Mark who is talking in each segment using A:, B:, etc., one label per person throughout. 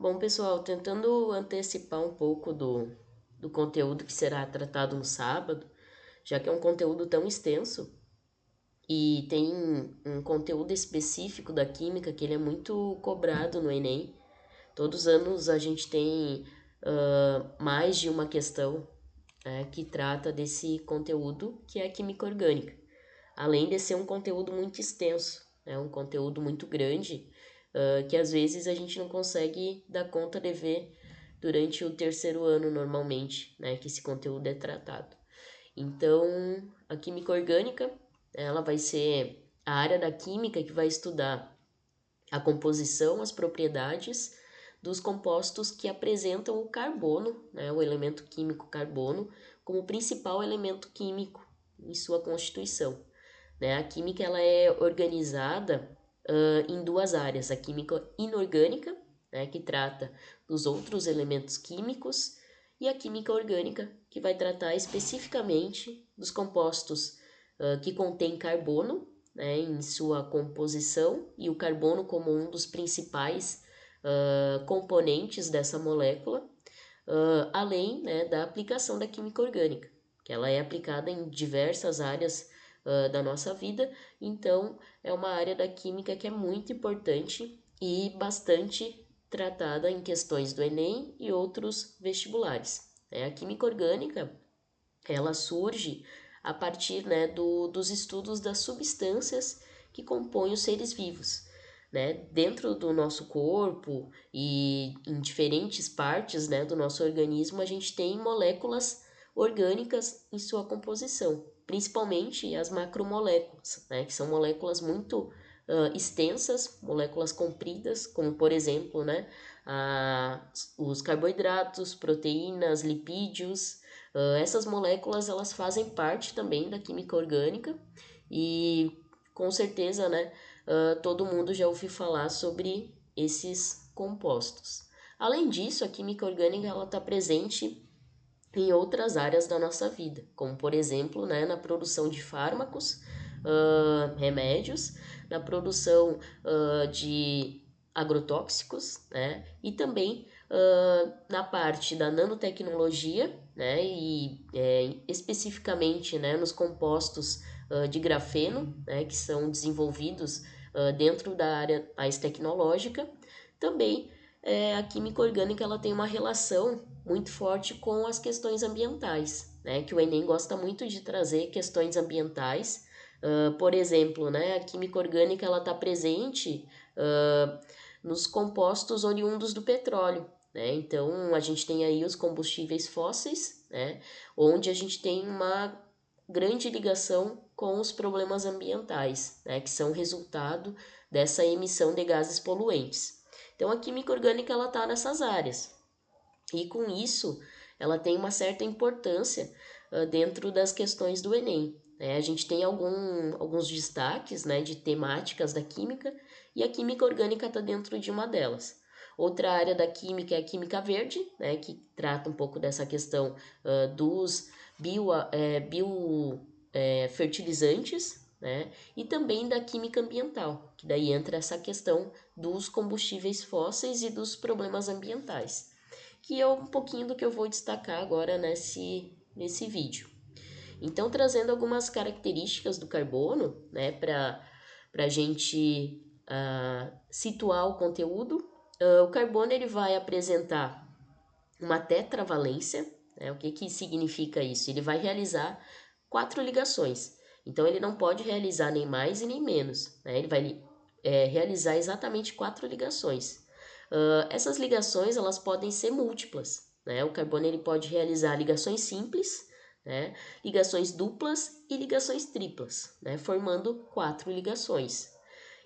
A: Bom, pessoal, tentando antecipar um pouco do conteúdo que será tratado no sábado, já que é um conteúdo tão extenso e tem um conteúdo específico da química que ele é muito cobrado no Enem. Todos os anos a gente tem mais de uma questão, que trata desse conteúdo, que é a química orgânica. Além de ser um conteúdo muito extenso, um conteúdo muito grande, que às vezes a gente não consegue dar conta de ver durante o terceiro ano normalmente, né, que esse conteúdo é tratado. Então, a química orgânica, ela vai ser a área da química que vai estudar a composição, as propriedades dos compostos que apresentam o carbono, né, o elemento químico carbono, como principal elemento químico em sua constituição. Né? A química ela é organizada em duas áreas: a química inorgânica, né, que trata dos outros elementos químicos, e a química orgânica, que vai tratar especificamente dos compostos que contêm carbono, né, em sua composição, e o carbono como um dos principais componentes dessa molécula, além, né, da aplicação da química orgânica, que ela é aplicada em diversas áreas da nossa vida. Então é uma área da química que é muito importante e bastante tratada em questões do Enem e outros vestibulares. A química orgânica ela surge a partir, né, dos estudos das substâncias que compõem os seres vivos. Né? Dentro do nosso corpo e em diferentes partes, né, do nosso organismo, a gente tem moléculas orgânicas em sua composição, principalmente as macromoléculas, né, que são moléculas muito extensas, moléculas compridas, como por exemplo, né, os carboidratos, proteínas, lipídios. Essas moléculas elas fazem parte também da química orgânica e com certeza, né, todo mundo já ouviu falar sobre esses compostos. Além disso, a química orgânica ela está presente em outras áreas da nossa vida, como por exemplo, né, na produção de fármacos, remédios, na produção de agrotóxicos, né, e também na parte da nanotecnologia, né, e especificamente, né, nos compostos de grafeno, né, que são desenvolvidos dentro da área mais tecnológica. Também a química orgânica ela tem uma relação muito forte com as questões ambientais, né, que o Enem gosta muito de trazer questões ambientais. Por exemplo, né, a química orgânica ela está presente nos compostos oriundos do petróleo. Né? Então, a gente tem aí os combustíveis fósseis, né, onde a gente tem uma grande ligação com os problemas ambientais, né, que são resultado dessa emissão de gases poluentes. Então, a química orgânica ela está nessas áreas. E com isso, ela tem uma certa importância dentro das questões do Enem. A gente tem alguns destaques, né, de temáticas da química, e a química orgânica está dentro de uma delas. Outra área da química é a química verde, né, que trata um pouco dessa questão dos biofertilizantes, né, e também da química ambiental, que daí entra essa questão dos combustíveis fósseis e dos problemas ambientais, que é um pouquinho do que eu vou destacar agora nesse vídeo. Então, trazendo algumas características do carbono, né, para a gente situar o conteúdo. O carbono ele vai apresentar uma tetravalência. Né? O que significa isso? Ele vai realizar 4 ligações. Então, ele não pode realizar nem mais e nem menos. Né? Ele vai realizar exatamente 4 ligações. Essas ligações elas podem ser múltiplas. Né? O carbono ele pode realizar ligações simples, né? Ligações duplas e ligações triplas, né? Formando 4 ligações.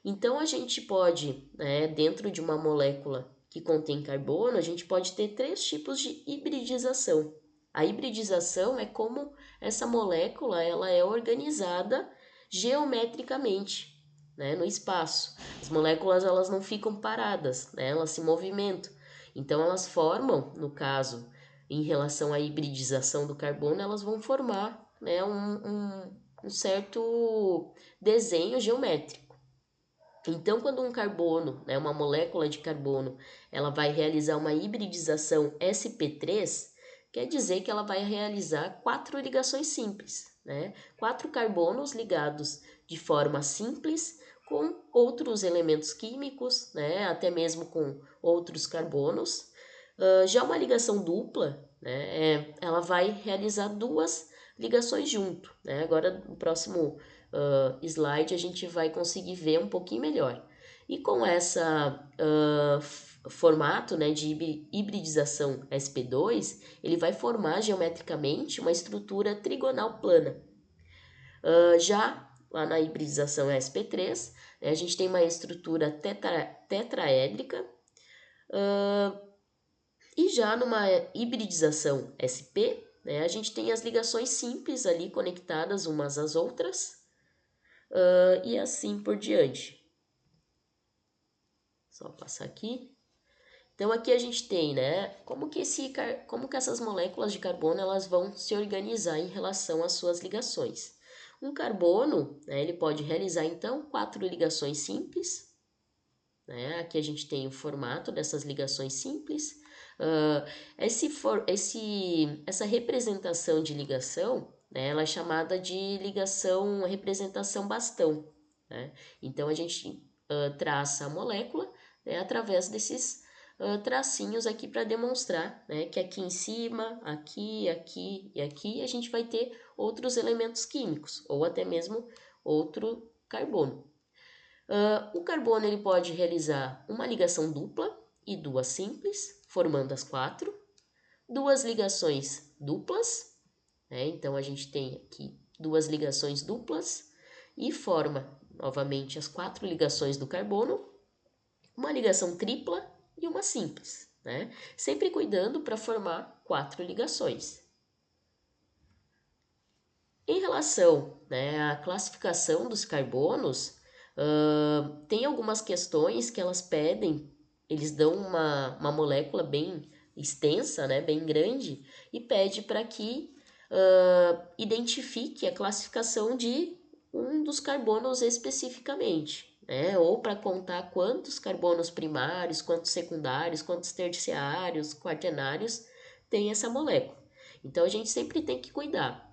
A: Então, a gente pode, né, dentro de uma molécula que contém carbono, a gente pode ter 3 tipos de hibridização. A hibridização é como essa molécula ela é organizada geometricamente, né, no espaço. As moléculas elas não ficam paradas, né, elas se movimentam. Então, elas formam, no caso, em relação à hibridização do carbono, elas vão formar, né, um certo desenho geométrico. Então, quando um carbono, né, uma molécula de carbono, ela vai realizar uma hibridização sp3, quer dizer que ela vai realizar 4 ligações simples, né? 4 carbonos ligados de forma simples com outros elementos químicos, né? Até mesmo com outros carbonos. Já uma ligação dupla, né? Ela vai realizar 2 ligações junto, né? Agora, no próximo slide, a gente vai conseguir ver um pouquinho melhor. E com essa formato, né, de hibridização sp2, ele vai formar geometricamente uma estrutura trigonal plana. Já lá na hibridização sp3, né, a gente tem uma estrutura tetraédrica. E já numa hibridização sp, né, a gente tem as ligações simples ali conectadas umas às outras, e assim por diante. Só passar aqui. Então aqui a gente tem, né, como que essas moléculas de carbono elas vão se organizar em relação às suas ligações. Um carbono, né, ele pode realizar então 4 ligações simples, né? Aqui a gente tem o formato dessas ligações simples. Essa representação de ligação, né, ela é chamada de representação bastão, né? Então a gente traça a molécula, né, através desses tracinhos aqui para demonstrar, né, que aqui em cima, aqui e aqui a gente vai ter outros elementos químicos ou até mesmo outro carbono. O carbono ele pode realizar uma ligação dupla e 2 simples, formando as 4, 2 ligações duplas, né? Então a gente tem aqui 2 ligações duplas e forma novamente as 4 ligações do carbono, uma ligação tripla e uma simples, né? Sempre cuidando para formar 4 ligações. Em relação, né, à classificação dos carbonos, tem algumas questões que elas pedem, eles dão uma molécula bem extensa, né, bem grande, e pede para que identifique a classificação de um dos carbonos especificamente, né, ou para contar quantos carbonos primários, quantos secundários, quantos terciários, quaternários tem essa molécula. Então a gente sempre tem que cuidar.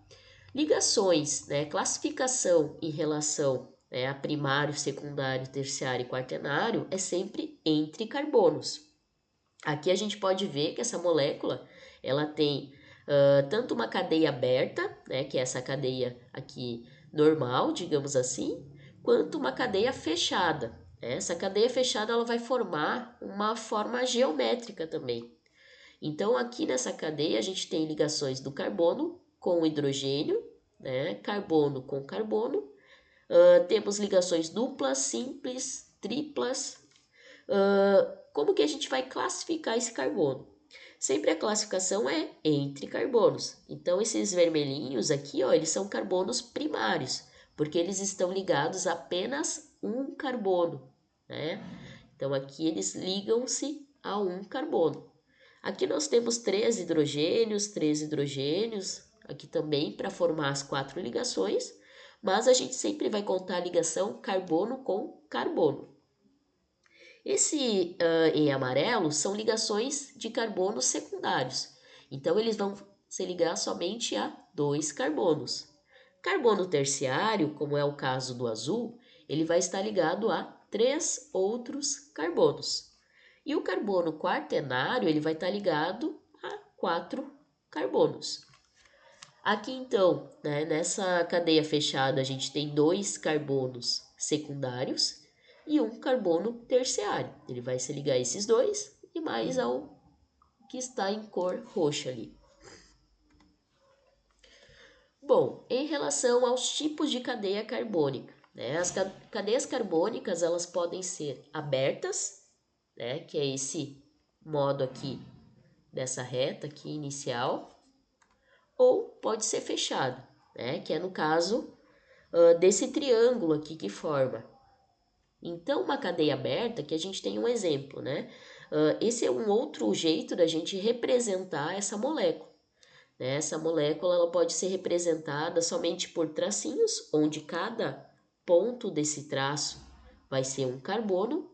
A: Ligações, né, classificação em relação, né, a primário, secundário, terciário e quaternário é sempre entre carbonos. Aqui a gente pode ver que essa molécula ela tem tanto uma cadeia aberta, né, que é essa cadeia aqui normal, digamos assim, quanto uma cadeia fechada. Né? Essa cadeia fechada ela vai formar uma forma geométrica também. Então aqui nessa cadeia a gente tem ligações do carbono com o hidrogênio, né? Carbono com carbono. Temos ligações duplas, simples, triplas. Como que a gente vai classificar esse carbono? Sempre a classificação é entre carbonos. Então, esses vermelhinhos aqui, ó, eles são carbonos primários, porque eles estão ligados a apenas um carbono, né? Então, aqui eles ligam-se a um carbono. Aqui nós temos 3 hidrogênios, aqui também para formar as 4 ligações, mas a gente sempre vai contar a ligação carbono com carbono. Esse em amarelo são ligações de carbonos secundários, então eles vão se ligar somente a 2 carbonos. Carbono terciário, como é o caso do azul, ele vai estar ligado a 3 outros carbonos. E o carbono quaternário, ele vai estar ligado a 4 carbonos. Aqui então, né, nessa cadeia fechada, a gente tem 2 carbonos secundários e um carbono terciário. Ele vai se ligar a esses dois e mais ao que está em cor roxa ali. Bom, em relação aos tipos de cadeia carbônica, né, as cadeias carbônicas elas podem ser abertas, né, que é esse modo aqui dessa reta aqui inicial, ou pode ser fechado, né, que é no caso desse triângulo aqui que forma. Então, uma cadeia aberta, que a gente tem um exemplo, né? Esse é um outro jeito da gente representar essa molécula. Né? Essa molécula ela pode ser representada somente por tracinhos, onde cada ponto desse traço vai ser um carbono,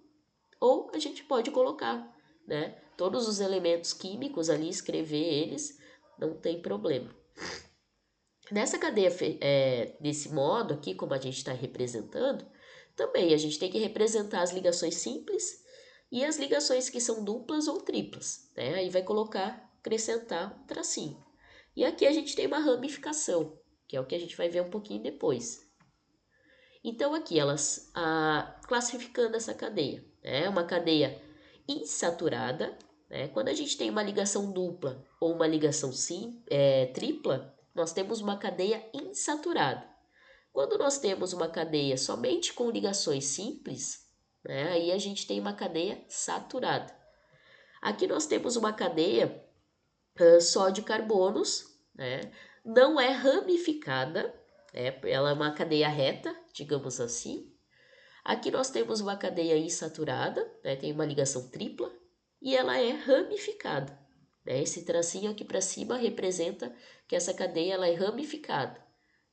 A: ou a gente pode colocar, né, todos os elementos químicos ali, escrever eles, não tem problema. Nessa cadeia, desse modo aqui, como a gente está representando, também a gente tem que representar as ligações simples e as ligações que são duplas ou triplas, né? Aí vai colocar, acrescentar um tracinho. E aqui a gente tem uma ramificação, que é o que a gente vai ver um pouquinho depois. Então aqui elas, classificando essa cadeia, né? Uma cadeia insaturada, né? Quando a gente tem uma ligação dupla ou uma ligação tripla, nós temos uma cadeia insaturada. Quando nós temos uma cadeia somente com ligações simples, né? Aí a gente tem uma cadeia saturada. Aqui nós temos uma cadeia só de carbonos, né? Não é ramificada, né? Ela é uma cadeia reta, digamos assim. Aqui nós temos uma cadeia insaturada, né? Tem uma ligação tripla, e ela é ramificada, né? Esse tracinho aqui para cima representa que essa cadeia ela é ramificada,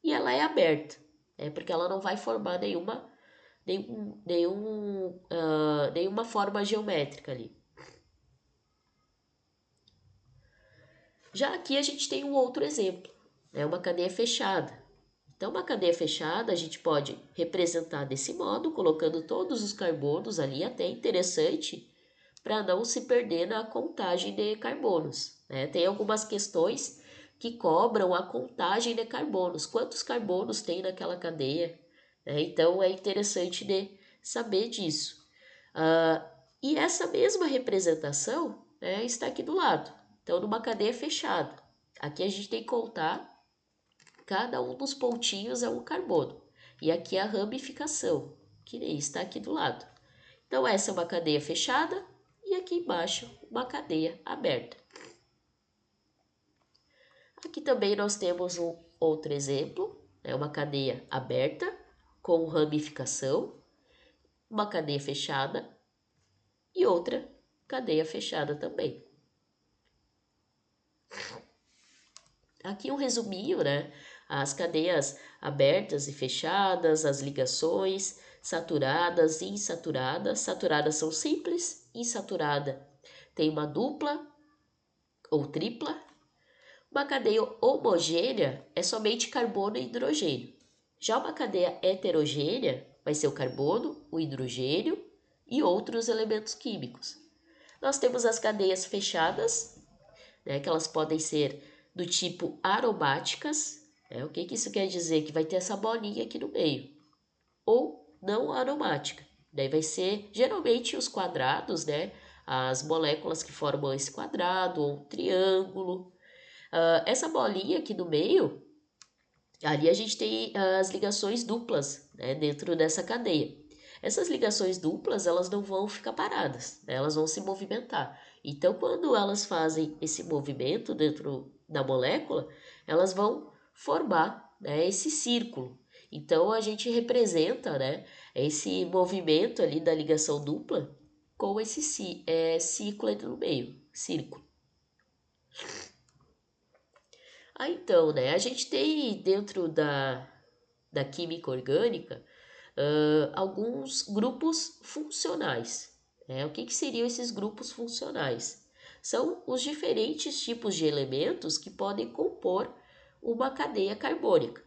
A: e ela é aberta, né? Porque ela não vai formar nenhuma forma geométrica ali. Já aqui a gente tem um outro exemplo, né? Uma cadeia fechada. Então, uma cadeia fechada a gente pode representar desse modo, colocando todos os carbonos ali, até interessante, para não se perder na contagem de carbonos, né? Tem algumas questões que cobram a contagem de carbonos, quantos carbonos tem naquela cadeia, né? Então, é interessante de saber disso. E essa mesma representação, né, está aqui do lado. Então, numa cadeia fechada, aqui a gente tem que contar, cada um dos pontinhos é um carbono. E aqui é a ramificação, que está aqui do lado. Então, essa é uma cadeia fechada e aqui embaixo uma cadeia aberta. Aqui também nós temos um outro exemplo, né, uma cadeia aberta com ramificação, uma cadeia fechada e outra cadeia fechada também. Aqui um resuminho, né? As cadeias abertas e fechadas, as ligações, saturadas e insaturadas. Saturadas são simples, insaturada tem uma dupla ou tripla. Uma cadeia homogênea é somente carbono e hidrogênio. Já uma cadeia heterogênea vai ser o carbono, o hidrogênio e outros elementos químicos. Nós temos as cadeias fechadas, né, que elas podem ser do tipo aromáticas, né? O que isso quer dizer? Que vai ter essa bolinha aqui no meio. Ou não aromática. Daí vai ser geralmente os quadrados, né? As moléculas que formam esse quadrado ou um triângulo. Essa bolinha aqui no meio, ali a gente tem as ligações duplas, né, dentro dessa cadeia. Essas ligações duplas, elas não vão ficar paradas, né, elas vão se movimentar. Então, quando elas fazem esse movimento dentro da molécula, elas vão formar, né, esse círculo. Então, a gente representa, né, esse movimento ali da ligação dupla com esse ciclo ali no meio, círculo. Então, né, a gente tem dentro da química orgânica alguns grupos funcionais. Né? O que seriam esses grupos funcionais? São os diferentes tipos de elementos que podem compor uma cadeia carbônica.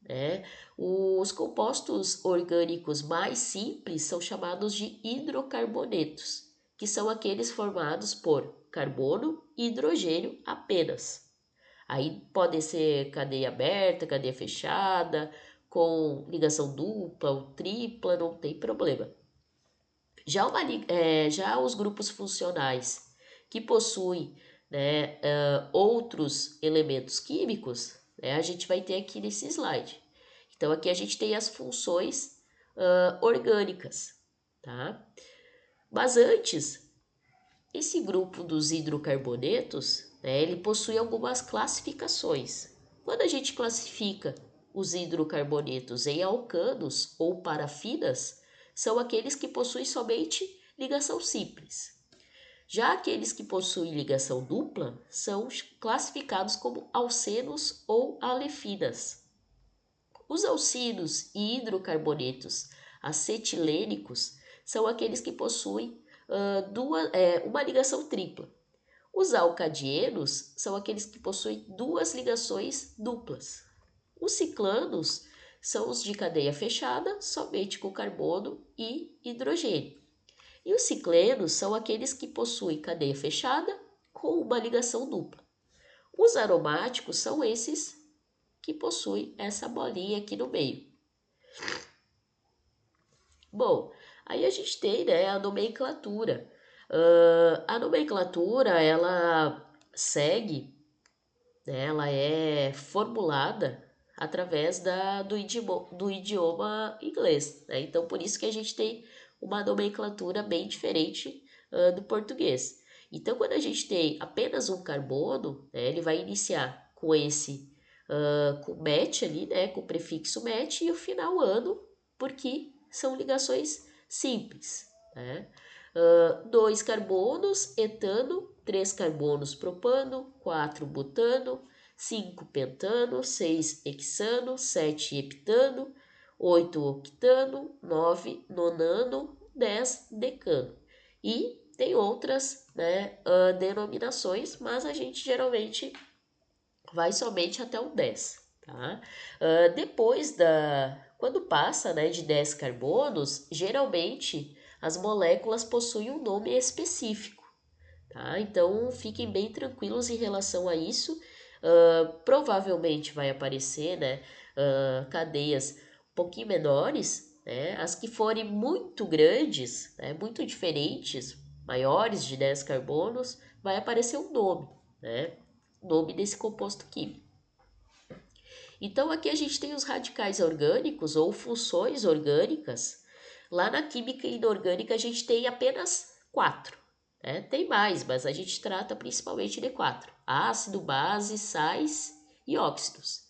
A: Né? Os compostos orgânicos mais simples são chamados de hidrocarbonetos, que são aqueles formados por carbono e hidrogênio apenas. Aí pode ser cadeia aberta, cadeia fechada, com ligação dupla ou tripla, não tem problema. Já os grupos funcionais que possuem, né, outros elementos químicos, né, a gente vai ter aqui nesse slide. Então, aqui a gente tem as funções orgânicas, tá? Mas antes, esse grupo dos hidrocarbonetos, né, ele possui algumas classificações. Quando a gente classifica os hidrocarbonetos em alcanos ou parafinas, são aqueles que possuem somente ligação simples. Já aqueles que possuem ligação dupla são classificados como alcenos ou alefinas. Os alcinos e hidrocarbonetos acetilênicos são aqueles que possuem uma ligação tripla. Os alcadienos são aqueles que possuem duas ligações duplas. Os ciclanos são os de cadeia fechada, somente com carbono e hidrogênio. E os ciclenos são aqueles que possuem cadeia fechada com uma ligação dupla. Os aromáticos são esses que possuem essa bolinha aqui no meio. Bom, aí a gente tem, né, a nomenclatura. A nomenclatura, ela segue, né, ela é formulada através do idioma inglês, né? Então, por isso que a gente tem uma nomenclatura bem diferente do português. Então, quando a gente tem apenas um carbono, né, ele vai iniciar com com met ali, né, com o prefixo met e o final ano, porque são ligações simples, né? 2 carbonos, etano, 3 carbonos, propano, 4 butano, 5 pentano, 6 hexano, 7 heptano, 8 octano, 9 nonano, 10 decano. E tem outras, né, denominações, mas a gente geralmente vai somente até o 10, tá? Quando passa, né, de 10 carbonos, geralmente as moléculas possuem um nome específico, tá? Então fiquem bem tranquilos em relação a isso. Provavelmente vai aparecer, né, cadeias um pouquinho menores, né? As que forem muito grandes, né, muito diferentes, maiores de 10 carbonos, vai aparecer um nome, né? Nome desse composto químico. Então aqui a gente tem os radicais orgânicos ou funções orgânicas. Lá na química inorgânica a gente tem apenas 4. Né? Tem mais, mas a gente trata principalmente de 4. Ácido, base, sais e óxidos.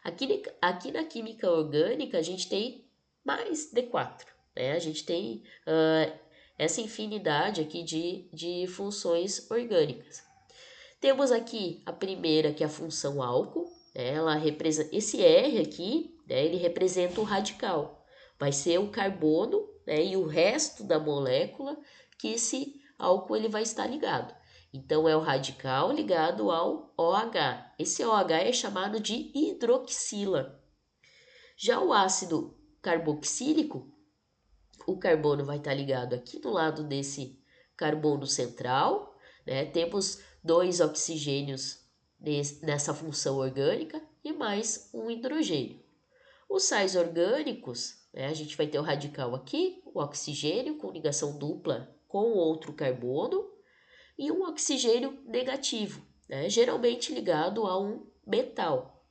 A: Aqui na química orgânica a gente tem mais de 4. Né? A gente tem essa infinidade aqui de funções orgânicas. Temos aqui a primeira, que é a função álcool. Ela representa, esse R aqui, né, ele representa o radical. Vai ser o carbono, né, e o resto da molécula que esse álcool ele vai estar ligado. Então, é o radical ligado ao OH. Esse OH é chamado de hidroxila. Já o ácido carboxílico, o carbono vai estar ligado aqui do lado desse carbono central, né? Temos 2 oxigênios nessa função orgânica e mais um hidrogênio. Os sais orgânicos, né? A gente vai ter o radical aqui, o oxigênio com ligação dupla com outro carbono e um oxigênio negativo, né? Geralmente ligado a um metal.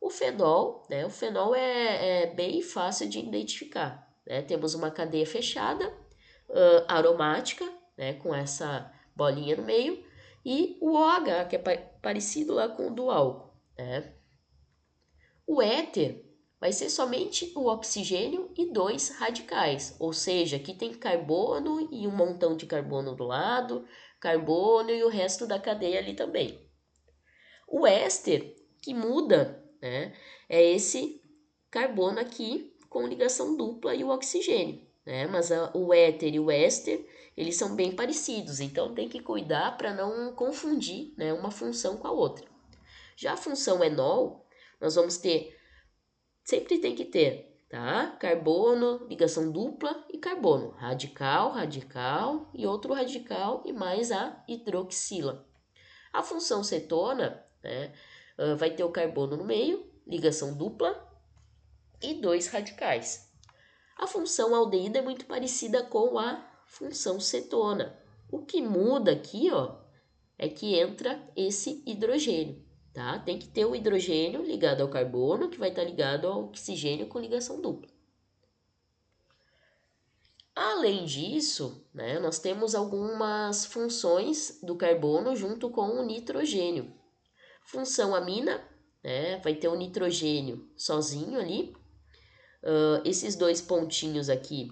A: O fenol, né? O fenol é bem fácil de identificar, né? Temos uma cadeia fechada, aromática, né? Com essa bolinha no meio, e o OH, que é parecido lá com o do álcool, né? O éter vai ser somente o oxigênio e 2 radicais, ou seja, aqui tem carbono e um montão de carbono do lado, carbono e o resto da cadeia ali também. O éster, que muda, né, é esse carbono aqui com ligação dupla e o oxigênio, né? Mas o éter e o éster, eles são bem parecidos, então tem que cuidar para não confundir, né, uma função com a outra. Já a função enol, nós vamos ter, sempre tem que ter, tá? Carbono, ligação dupla e carbono, radical, radical e outro radical e mais a hidroxila. A função cetona, né, vai ter o carbono no meio, ligação dupla e 2 radicais. A função aldeído é muito parecida com a função cetona. O que muda aqui, ó, é que entra esse hidrogênio, tá? Tem que ter o hidrogênio ligado ao carbono, que vai estar ligado ao oxigênio com ligação dupla. Além disso, né, nós temos algumas funções do carbono junto com o nitrogênio. Função amina, né, vai ter o nitrogênio sozinho ali. Esses 2 pontinhos aqui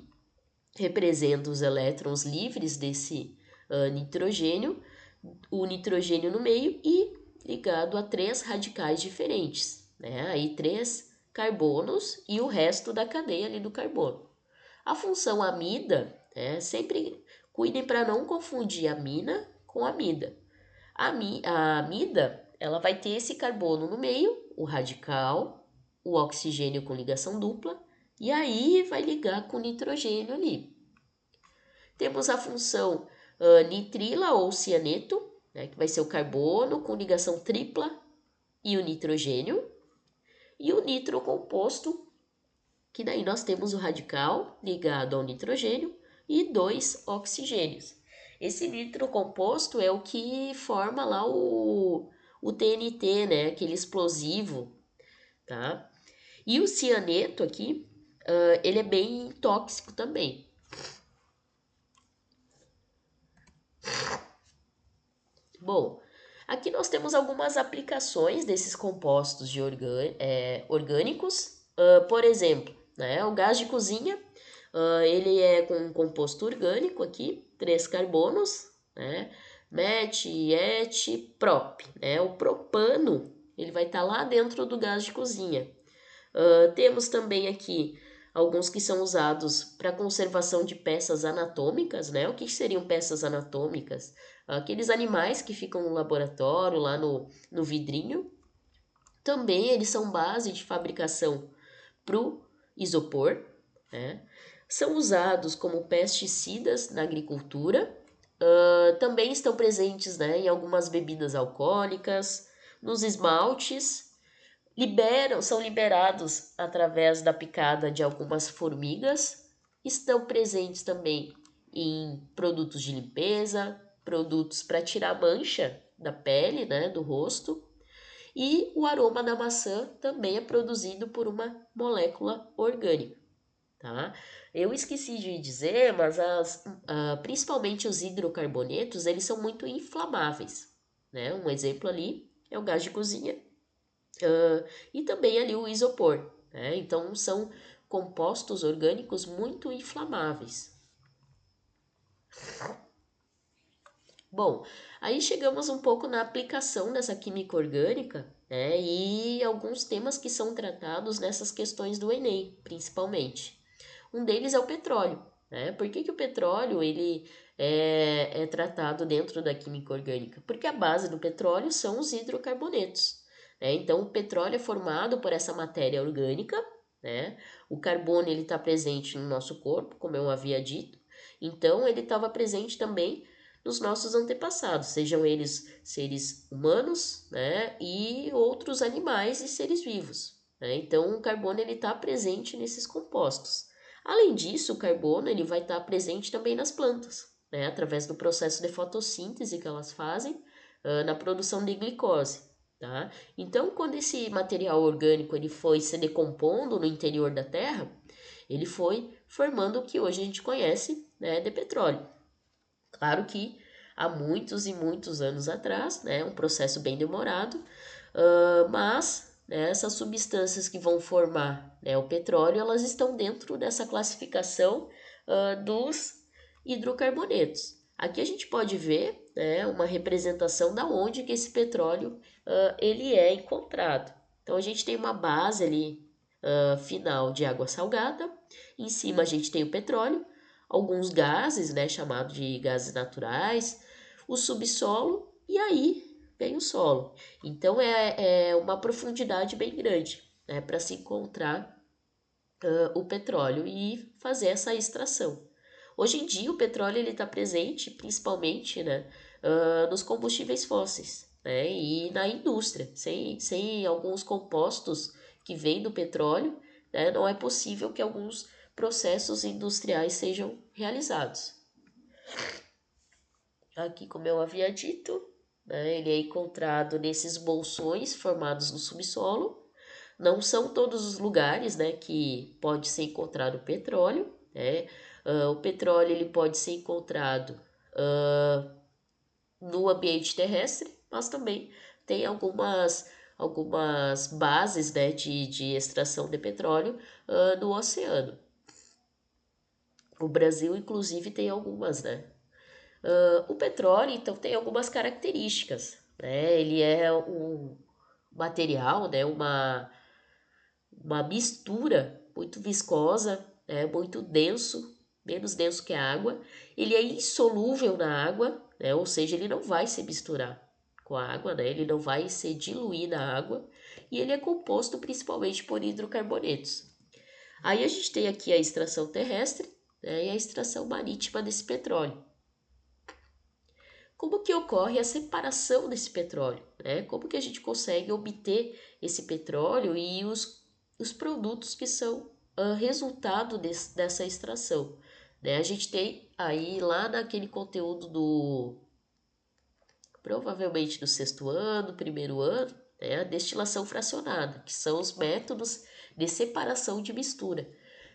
A: representam os elétrons livres desse nitrogênio, o nitrogênio no meio e ligado a 3 radicais diferentes, né? Aí 3 carbonos e o resto da cadeia ali do carbono. A função amida, sempre cuidem para não confundir amina com amida. A amida, ela vai ter esse carbono no meio, o radical, o oxigênio com ligação dupla, e aí vai ligar com o nitrogênio ali. Temos a função nitrila ou cianeto, que vai ser o carbono com ligação tripla e o nitrogênio. E o nitrocomposto, que daí nós temos o radical ligado ao nitrogênio e 2 oxigênios. Esse nitrocomposto é o que forma lá o TNT, aquele explosivo, tá? E o cianeto aqui, ele é bem tóxico também. Bom, aqui nós temos algumas aplicações desses compostos orgânicos. Por exemplo, o gás de cozinha, ele é com um composto orgânico aqui, 3 carbonos, met, et, prop. O propano, ele vai estar lá dentro do gás de cozinha. Temos também aqui alguns que são usados para conservação de peças anatômicas, O que seriam peças anatômicas? Aqueles animais que ficam no laboratório, lá no vidrinho. Também eles são base de fabricação para o isopor, São usados como pesticidas na agricultura. Também estão presentes, em algumas bebidas alcoólicas, nos esmaltes. São liberados através da picada de algumas formigas, estão presentes também em produtos de limpeza, produtos para tirar mancha da pele, do rosto, e o aroma da maçã também é produzido por uma molécula orgânica, tá? Eu esqueci de dizer, mas principalmente os hidrocarbonetos, eles são muito inflamáveis, Um exemplo ali é o gás de cozinha, e também ali o isopor, Então são compostos orgânicos muito inflamáveis. Bom, aí chegamos um pouco na aplicação dessa química orgânica, e alguns temas que são tratados nessas questões do Enem, principalmente. Um deles é o petróleo, Por que o petróleo ele é tratado dentro da química orgânica? Porque a base do petróleo são os hidrocarbonetos. Então, o petróleo é formado por essa matéria orgânica, O carbono ele está presente no nosso corpo, como eu havia dito. Então, ele estava presente também nos nossos antepassados, sejam eles seres humanos, e outros animais e seres vivos. Então, o carbono ele está presente nesses compostos. Além disso, o carbono ele vai estar presente também nas plantas, através do processo de fotossíntese que elas fazem na produção de glicose. Tá? Então, quando esse material orgânico ele foi se decompondo no interior da Terra, ele foi formando o que hoje a gente conhece de petróleo. Claro que há muitos e muitos anos atrás, um processo bem demorado, mas essas substâncias que vão formar o petróleo, elas estão dentro dessa classificação dos hidrocarbonetos. Aqui a gente pode ver uma representação da onde que esse petróleo ele é encontrado. Então a gente tem uma base ali final de água salgada, em cima a gente tem o petróleo, alguns gases, chamados de gases naturais, o subsolo e aí vem o solo. Então é uma profundidade bem grande para se encontrar o petróleo e fazer essa extração. Hoje em dia o petróleo está presente principalmente nos combustíveis fósseis e na indústria. Sem alguns compostos que vêm do petróleo, não é possível que alguns processos industriais sejam realizados. Aqui, como eu havia dito, ele é encontrado nesses bolsões formados no subsolo. Não são todos os lugares que pode ser encontrado petróleo. O petróleo ele pode ser encontrado no ambiente terrestre, mas também tem algumas bases de extração de petróleo no oceano. O Brasil, inclusive, tem algumas, o petróleo, então, tem algumas características, Ele é um material, uma mistura muito viscosa, é muito denso, menos denso que a água. Ele é insolúvel na água, né? Ou seja, ele não vai se misturar com a água, né? Ele não vai se diluir na água. E ele é composto principalmente por hidrocarbonetos. Aí a gente tem aqui a extração terrestre, né, e a extração marítima desse petróleo. Como que ocorre a separação desse petróleo? Né? Como que a gente consegue obter esse petróleo e os produtos que são resultado dessa extração? Né? A gente tem aí lá naquele conteúdo provavelmente do sexto ano, primeiro ano, né, a destilação fracionada, que são os métodos de separação de mistura.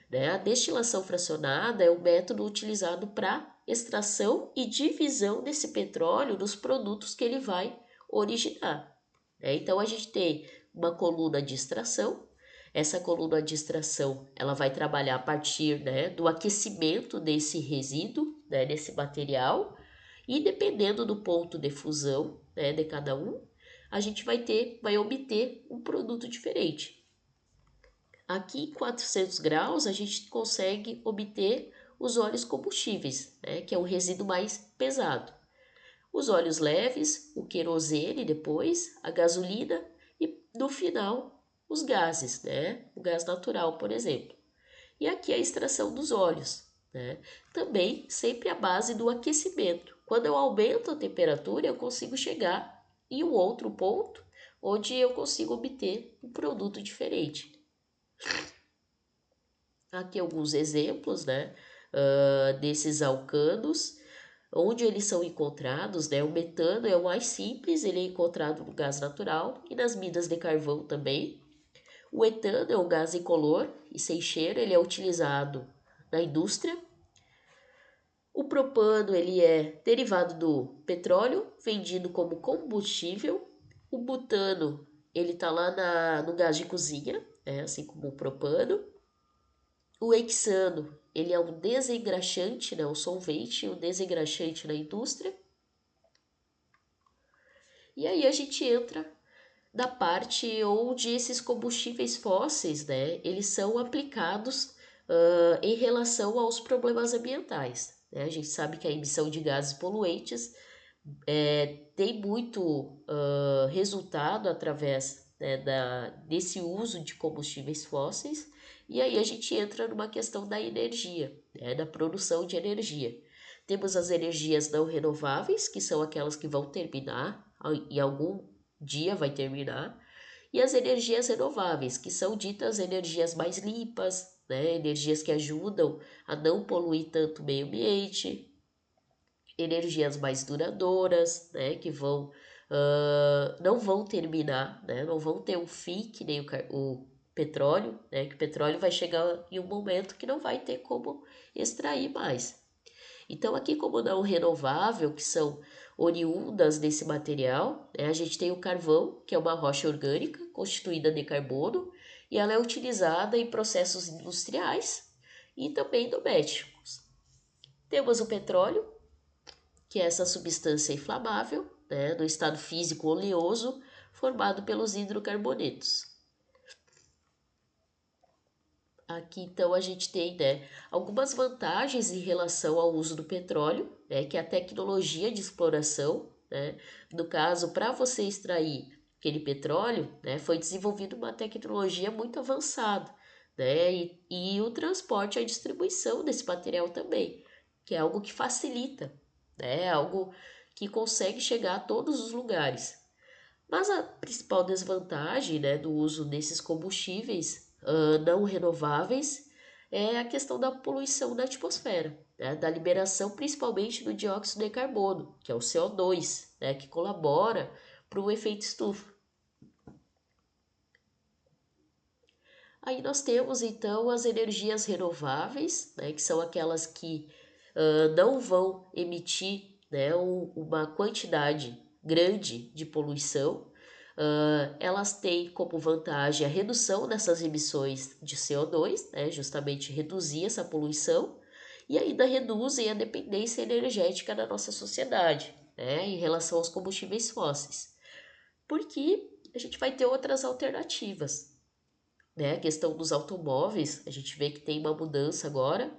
A: Né? A destilação fracionada é o método utilizado para extração e divisão desse petróleo nos produtos que ele vai originar. Né? Então a gente tem uma coluna de extração. Essa coluna de extração ela vai trabalhar a partir, né, do aquecimento desse resíduo, né, desse material, e dependendo do ponto de fusão, né, de cada um, a gente vai obter um produto diferente. Aqui em 400 graus a gente consegue obter os óleos combustíveis, né, que é o resíduo mais pesado. Os óleos leves, o querosene depois, a gasolina e no final os gases, né, o gás natural, por exemplo. E aqui a extração dos óleos, né, também sempre à base do aquecimento. Quando eu aumento a temperatura, eu consigo chegar em um outro ponto onde eu consigo obter um produto diferente. Aqui alguns exemplos, né, desses alcanos, onde eles são encontrados, né, o metano é o mais simples, ele é encontrado no gás natural e nas minas de carvão também. O etano é um gás incolor e sem cheiro, ele é utilizado na indústria. O propano, ele é derivado do petróleo, vendido como combustível. O butano, ele está lá no gás de cozinha, assim como o propano. O hexano, ele é um desengraxante, né, um solvente, um desengraxante na indústria. E aí a gente entra na parte onde esses combustíveis fósseis, né, eles são aplicados em relação aos problemas ambientais. Né? A gente sabe que a emissão de gases poluentes tem muito resultado através, né, desse uso de combustíveis fósseis, e aí a gente entra numa questão da energia, né, da produção de energia. Temos as energias não renováveis, que são aquelas que vão terminar, em algum dia vai terminar, e as energias renováveis, que são ditas energias mais limpas, né, energias que ajudam a não poluir tanto o meio ambiente, energias mais duradouras, né, que não vão terminar, né, não vão ter um fim que nem o petróleo, né, que o petróleo vai chegar em um momento que não vai ter como extrair mais. Então aqui como não renovável, que são oriundas desse material, né, a gente tem o carvão, que é uma rocha orgânica constituída de carbono, e ela é utilizada em processos industriais e também domésticos. Temos o petróleo, que é essa substância inflamável, né, no estado físico oleoso, formado pelos hidrocarbonetos. Aqui então a gente tem, né, algumas vantagens em relação ao uso do petróleo, né, que é a tecnologia de exploração, né, no caso, para você extrair aquele petróleo, né, foi desenvolvida uma tecnologia muito avançada, né, e o transporte e a distribuição desse material também, que é algo que facilita, né, algo que consegue chegar a todos os lugares. Mas a principal desvantagem, né, do uso desses combustíveis não renováveis é a questão da poluição da atmosfera, né, da liberação principalmente do dióxido de carbono, que é o CO2, né, que colabora para o efeito estufa. Aí nós temos então as energias renováveis, né, que são aquelas que não vão emitir, né, uma quantidade grande de poluição. Elas têm como vantagem a redução dessas emissões de CO2, né, justamente reduzir essa poluição, e ainda reduzem a dependência energética da nossa sociedade, né, em relação aos combustíveis fósseis, porque a gente vai ter outras alternativas. né? A questão dos automóveis, a gente vê que tem uma mudança agora,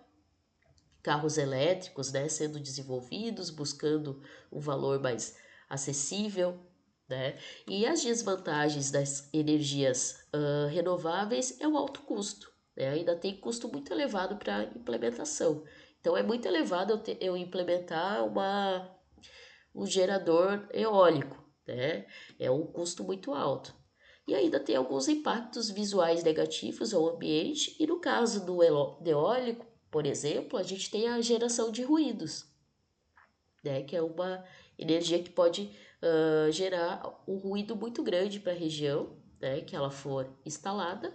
A: carros elétricos, né, sendo desenvolvidos, buscando um valor mais acessível, né? E as desvantagens das energias renováveis é o alto custo, né? Ainda tem custo muito elevado para implementação. Então é muito elevado eu implementar um gerador eólico, né? É um custo muito alto. E ainda tem alguns impactos visuais negativos ao ambiente, e no caso do eólico, por exemplo, a gente tem a geração de ruídos, né? Que é uma energia que pode gerar um ruído muito grande para a região, né? Que ela for instalada.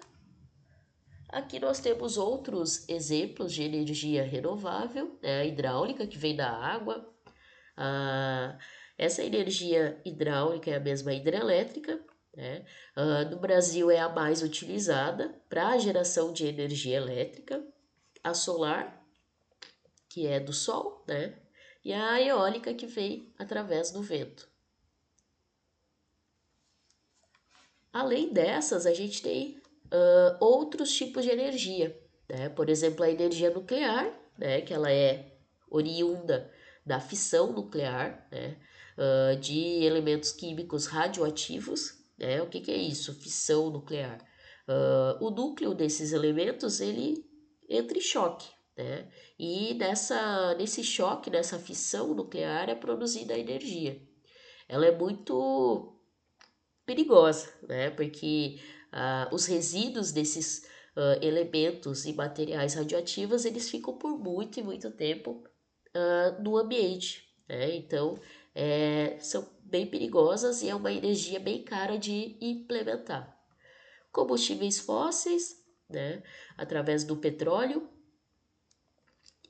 A: Aqui nós temos outros exemplos de energia renovável, né? A hidráulica, que vem da água. Essa energia hidráulica é a mesma hidrelétrica, né? No Brasil é a mais utilizada para a geração de energia elétrica, a solar, que é do sol, né? E a eólica, que vem através do vento. Além dessas, a gente tem outros tipos de energia, né? Por exemplo, a energia nuclear, né? Que ela é oriunda da fissão nuclear, né? De elementos químicos radioativos, né? O que é isso? Fissão nuclear. O núcleo desses elementos, ele entra em choque, né? E nesse choque, nessa fissão nuclear, é produzida a energia. Ela é muito perigosa, né? Porque os resíduos desses elementos e materiais radioativos, eles ficam por muito e muito tempo no ambiente, né? Então, são bem perigosas e é uma energia bem cara de implementar. Combustíveis fósseis, né? Através do petróleo,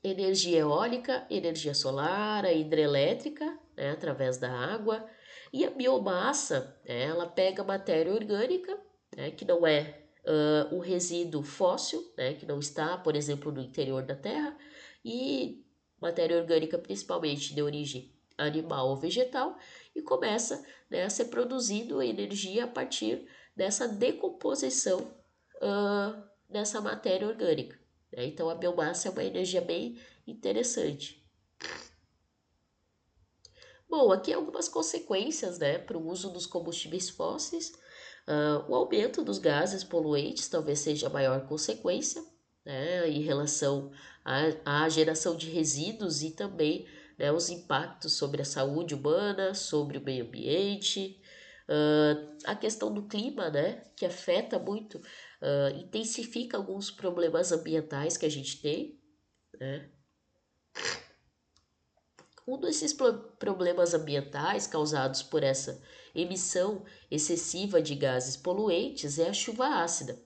A: energia eólica, energia solar, a hidrelétrica, né, através da água, e a biomassa, né, ela pega matéria orgânica, né, que não é um resíduo fóssil, né, que não está, por exemplo, no interior da Terra, e matéria orgânica principalmente de origem animal ou vegetal, e começa, né, a ser produzido energia a partir dessa decomposição dessa matéria orgânica, né? Então a biomassa é uma energia bem interessante. Bom, aqui algumas consequências, né, para o uso dos combustíveis fósseis. O aumento dos gases poluentes talvez seja a maior consequência, né, em relação à geração de resíduos e também, né, os impactos sobre a saúde humana, sobre o meio ambiente. A questão do clima, né, que afeta muito, intensifica alguns problemas ambientais que a gente tem, né? Um desses problemas ambientais causados por essa emissão excessiva de gases poluentes é a chuva ácida.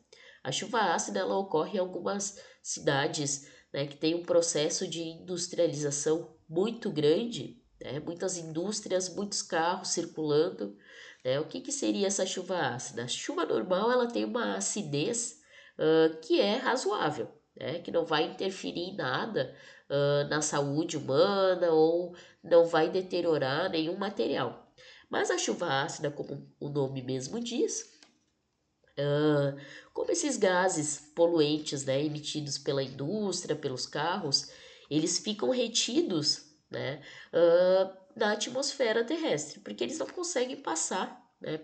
A: A chuva ácida ela ocorre em algumas cidades, né, que tem um processo de industrialização muito grande, né, muitas indústrias, muitos carros circulando. Né? O que seria essa chuva ácida? A chuva normal ela tem uma acidez que é razoável, né, que não vai interferir em nada na saúde humana ou não vai deteriorar nenhum material. Mas a chuva ácida, como o nome mesmo diz, como esses gases poluentes, né, emitidos pela indústria, pelos carros, eles ficam retidos, né, na atmosfera terrestre, porque eles não conseguem passar, né,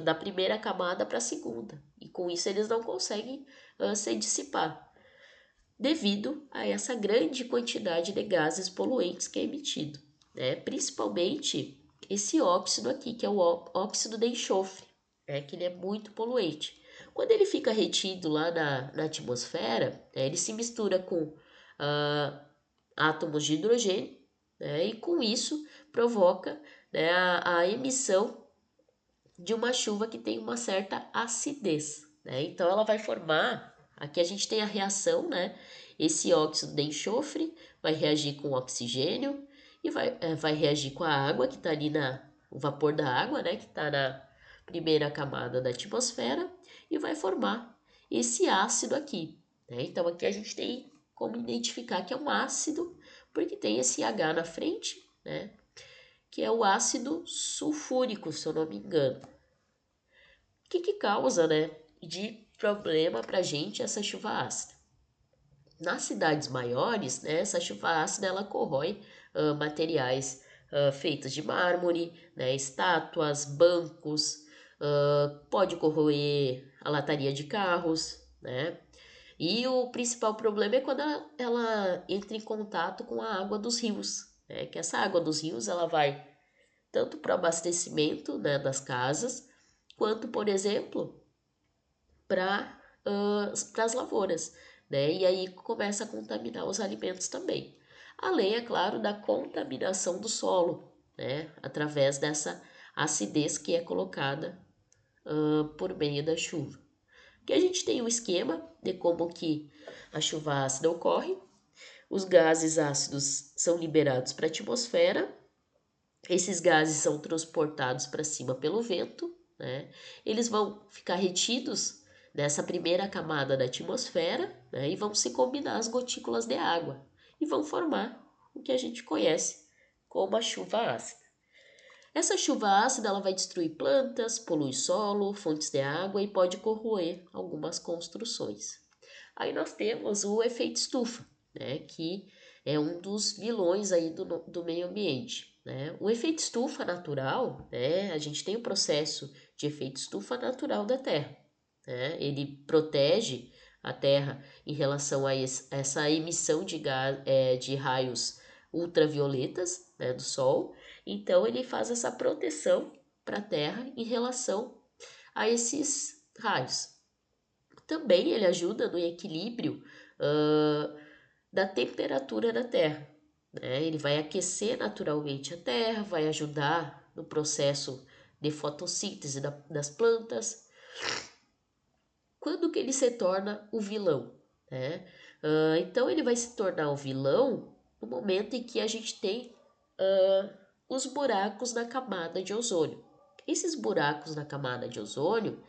A: da primeira camada para a segunda, e com isso eles não conseguem se dissipar devido a essa grande quantidade de gases poluentes que é emitido, né? Principalmente esse óxido aqui, que é o óxido de enxofre, né? Que ele é muito poluente. Quando ele fica retido lá na atmosfera, né? Ele se mistura com átomos de hidrogênio, né? E com isso provoca, né, a emissão de uma chuva que tem uma certa acidez, né? Então ela vai formar, aqui a gente tem a reação, né? Esse óxido de enxofre vai reagir com o oxigênio e vai reagir com a água que está ali o vapor da água, né? Que está na primeira camada da atmosfera e vai formar esse ácido aqui, né? Então aqui a gente tem como identificar que é um ácido porque tem esse H na frente, né? Que é o ácido sulfúrico, se eu não me engano. O que causa, né, de problema para a gente essa chuva ácida. Nas cidades maiores, né, essa chuva ácida ela corrói materiais feitos de mármore, né, estátuas, bancos, pode corroer a lataria de carros, né? E o principal problema é quando ela entra em contato com a água dos rios, né? Que essa água dos rios ela vai tanto para o abastecimento, né, das casas, quanto, por exemplo, para as lavouras, né? E aí começa a contaminar os alimentos também. Além, é claro, da contaminação do solo, né? Através dessa acidez que é colocada por meio da chuva. Que a gente tem um esquema de como que a chuva ácida ocorre. Os gases ácidos são liberados para a atmosfera. Esses gases são transportados para cima pelo vento, né? Eles vão ficar retidos nessa primeira camada da atmosfera, né? E vão se combinar as gotículas de água e vão formar o que a gente conhece como a chuva ácida. Essa chuva ácida ela vai destruir plantas, polui solo, fontes de água e pode corroer algumas construções. Aí nós temos o efeito estufa, né, que é um dos vilões aí do meio ambiente. Né? O efeito estufa natural, né, a gente tem o processo de efeito estufa natural da Terra. Né? Ele protege a Terra em relação a essa emissão de raios ultravioletas, né, do Sol. Então ele faz essa proteção para a Terra em relação a esses raios. Também ele ajuda no equilíbrio da temperatura da Terra. Né? Ele vai aquecer naturalmente a Terra, vai ajudar no processo de fotossíntese das plantas. Quando que ele se torna o vilão? Né? Então ele vai se tornar o vilão no momento em que a gente tem os buracos na camada de ozônio. Esses buracos na camada de ozônio,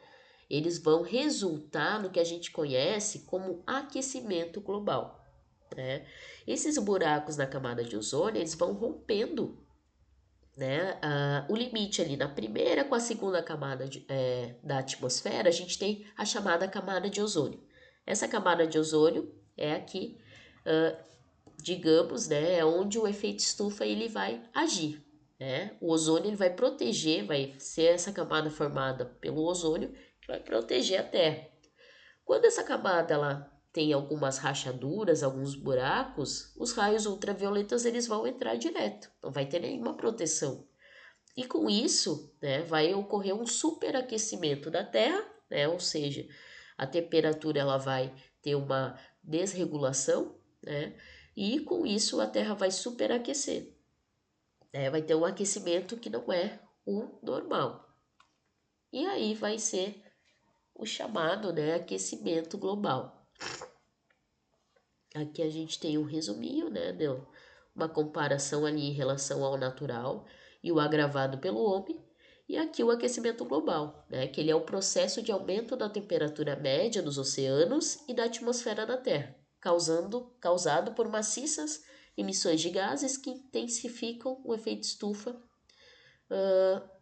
A: eles vão resultar no que a gente conhece como aquecimento global. Né? Esses buracos na camada de ozônio, eles vão rompendo, né, o limite ali na primeira com a segunda camada da atmosfera, a gente tem a chamada camada de ozônio. Essa camada de ozônio é aqui, digamos, né, é onde o efeito estufa ele vai agir. Né? O ozônio ele vai proteger, vai ser essa camada formada pelo ozônio que vai proteger a Terra. Quando essa camada ela tem algumas rachaduras, alguns buracos, os raios ultravioletas eles vão entrar direto, não vai ter nenhuma proteção. E com isso, né, vai ocorrer um superaquecimento da Terra, né, ou seja, a temperatura ela vai ter uma desregulação, né, e com isso a Terra vai superaquecer. Né, vai ter um aquecimento que não é o normal. E aí vai ser o chamado, né, aquecimento global. Aqui a gente tem um resuminho, né, deu uma comparação ali em relação ao natural e o agravado pelo homem, e aqui o aquecimento global, né, que ele é o processo de aumento da temperatura média dos oceanos e da atmosfera da Terra, causado por maciças emissões de gases que intensificam o efeito estufa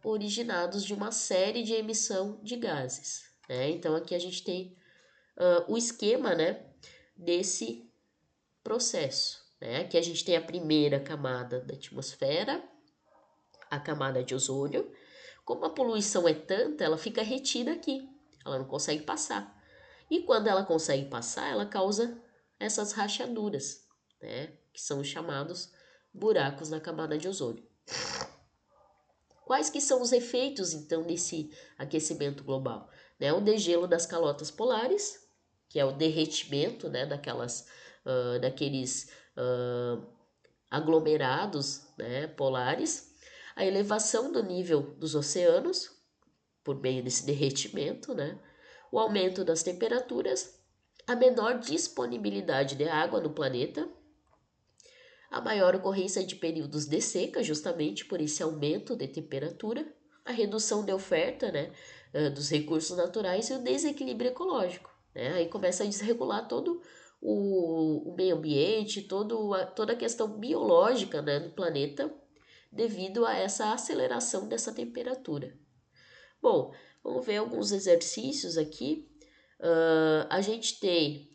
A: originados de uma série de emissão de gases. Né? Então aqui a gente tem o esquema, né, desse processo. Né? Aqui a gente tem a primeira camada da atmosfera, a camada de ozônio. Como a poluição é tanta, ela fica retida aqui, ela não consegue passar. E quando ela consegue passar, ela causa essas rachaduras, né? Que são os chamados buracos na camada de ozônio. Quais que são os efeitos, então, desse aquecimento global? Né? O degelo das calotas polares, que é o derretimento, né, daqueles aglomerados, né, polares, a elevação do nível dos oceanos, por meio desse derretimento, né, o aumento das temperaturas, a menor disponibilidade de água no planeta, a maior ocorrência de períodos de seca, justamente por esse aumento de temperatura, a redução de oferta, né, dos recursos naturais e o desequilíbrio ecológico. Né? Aí começa a desregular todo o meio ambiente, toda a questão biológica, né, do planeta, devido a essa aceleração dessa temperatura. Bom, vamos ver alguns exercícios aqui A gente tem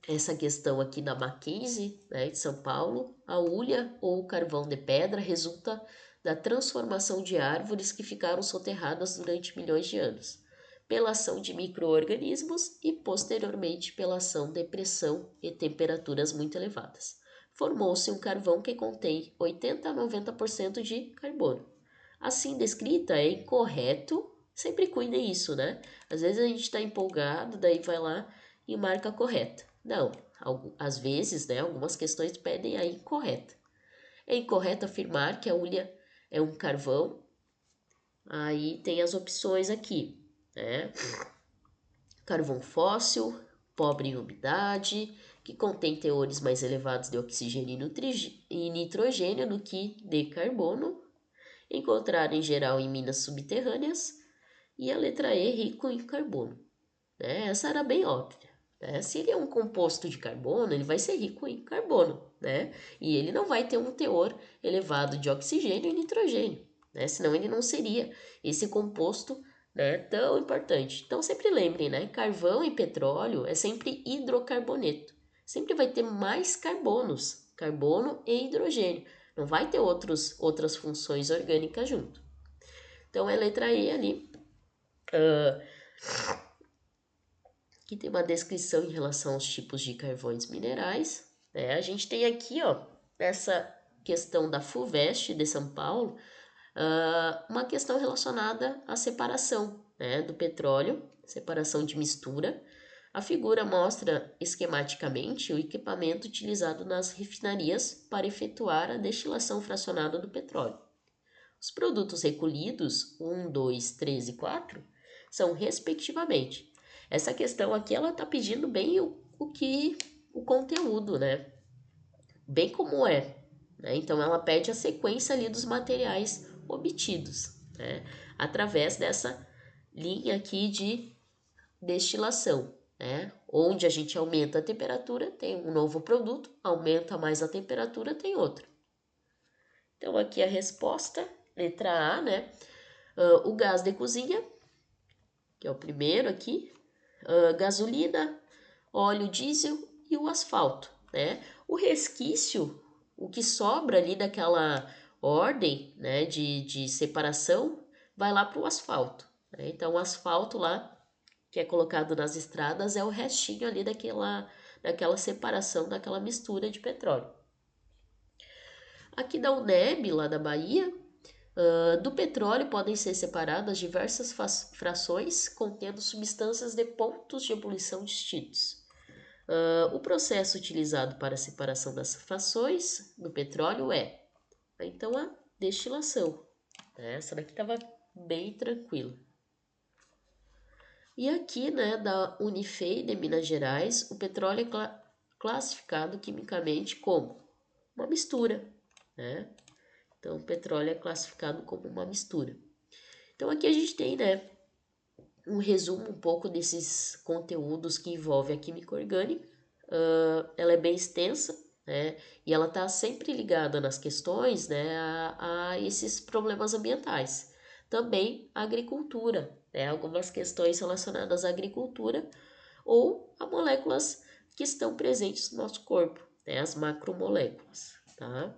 A: essa questão aqui da Mackenzie, né, de São Paulo. A hulha ou carvão de pedra resulta da transformação de árvores que ficaram soterradas durante milhões de anos, pela ação de micro-organismos e posteriormente pela ação de pressão e temperaturas muito elevadas. Formou-se um carvão que contém 80 a 90% de carbono. Assim descrita é incorreto, sempre cuide isso, né? Às vezes a gente está empolgado, daí vai lá e marca correta. Não, às vezes, né, algumas questões pedem a incorreta. É incorreto afirmar que a hulha é um carvão. Aí tem as opções aqui, né? Carvão fóssil, pobre em umidade, que contém teores mais elevados de oxigênio e nitrogênio do que de carbono, encontrado em geral em minas subterrâneas, e a letra E, rico em carbono. Né? Essa era bem óbvia. Né? Se ele é um composto de carbono, ele vai ser rico em carbono, né? E ele não vai ter um teor elevado de oxigênio e nitrogênio, né? Senão ele não seria esse composto, né, tão importante. Então sempre lembrem, né? Carvão e petróleo é sempre hidrocarboneto. Sempre vai ter mais carbono e hidrogênio. Não vai ter outras funções orgânicas junto. Então é letra E ali. Aqui tem uma descrição em relação aos tipos de carvões minerais. Né? A gente tem aqui, ó, essa questão da FUVEST de São Paulo, uma questão relacionada à separação, né, do petróleo, separação de mistura. A figura mostra esquematicamente o equipamento utilizado nas refinarias para efetuar a destilação fracionada do petróleo. Os produtos recolhidos, 1, 2, 3 e 4, são respectivamente. Essa questão aqui, ela está pedindo bem o conteúdo, né? Bem como é. Né? Então, ela pede a sequência ali dos materiais obtidos, né? Através dessa linha aqui de destilação, né? Onde a gente aumenta a temperatura, tem um novo produto, aumenta mais a temperatura, tem outro. Então, aqui a resposta, letra A, né? O gás de cozinha, que é o primeiro aqui, gasolina, óleo diesel e o asfalto, né? O resquício, o que sobra ali daquela ordem, né, de separação, vai lá para o asfalto. Né? Então, o asfalto lá, que é colocado nas estradas, é o restinho ali daquela separação, daquela mistura de petróleo. Aqui da UNEB, lá da Bahia, do petróleo podem ser separadas diversas frações contendo substâncias de pontos de ebulição distintos. O processo utilizado para a separação das frações do petróleo é, então, a destilação. Essa daqui estava bem tranquila. E aqui, né, da Unifei de Minas Gerais, o petróleo é classificado quimicamente como uma mistura, né? Então, o petróleo é classificado como uma mistura. Então, aqui a gente tem, né, um resumo um pouco desses conteúdos que envolvem a química orgânica. Ela é bem extensa, né, e ela está sempre ligada nas questões, né, a esses problemas ambientais. Também a agricultura, né, algumas questões relacionadas à agricultura ou a moléculas que estão presentes no nosso corpo, né, as macromoléculas, tá?